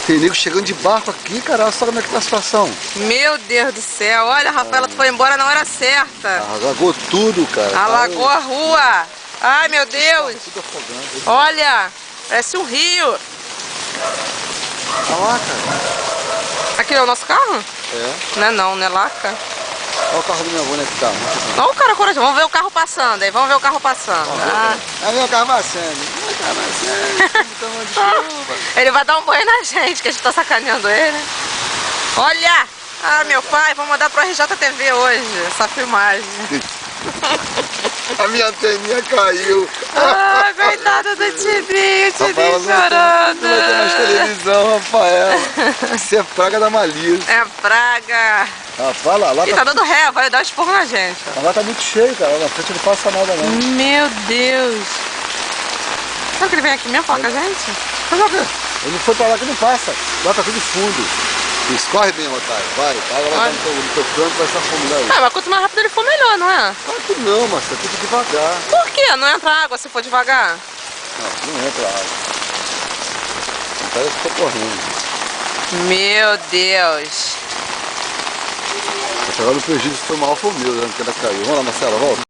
Tem nego chegando de barco aqui, cara. Olha só como é que tá a situação. Meu Deus do céu. Olha, Rafaela, tu foi embora na hora certa. Alagou tudo, cara. Alagou a rua. Ai, meu Deus. Tudo afogando. Olha, parece um rio. Olha lá, cara. Aquele é o nosso carro? É. Não é laca. Olha o carro do meu avô, né, que tá. Olha o cara corajoso. Vamos ver o carro passando aí. Vamos ver o carro passando. É meu carro passando. Ele vai dar um banho na gente, que a gente tá sacaneando ele. Olha! Ah, meu pai, vou mandar pro RJTV hoje, essa filmagem. A minha anteninha caiu. Ah, coitada do Tibinho, Tibinho chorando. Não vai ter mais televisão, Rafaela. Isso é praga da Malisa. É praga. Ah, fala, lá E tá dando ré, vai dar um esporro na gente. Lá tá muito cheio, cara. Lá na frente não passa nada, não. Meu Deus. Será que ele vem aqui mesmo falar com a gente? Mas olha, ele não foi pra lá que não passa. Lá tá tudo fundo. Escorre bem, otário. Vai, a água vai estar no teu canto, vai se afundar aí. Ah, mas quanto mais rápido ele for, melhor, não é? Claro que não, mas tem que ir devagar. Por quê? Não entra água se for devagar? Não entra água. Não parece que tô correndo. Meu Deus. Agora o prejuízo foi mal, foi o meu, né? Que ela caiu. Vamos lá, Marcela, volta.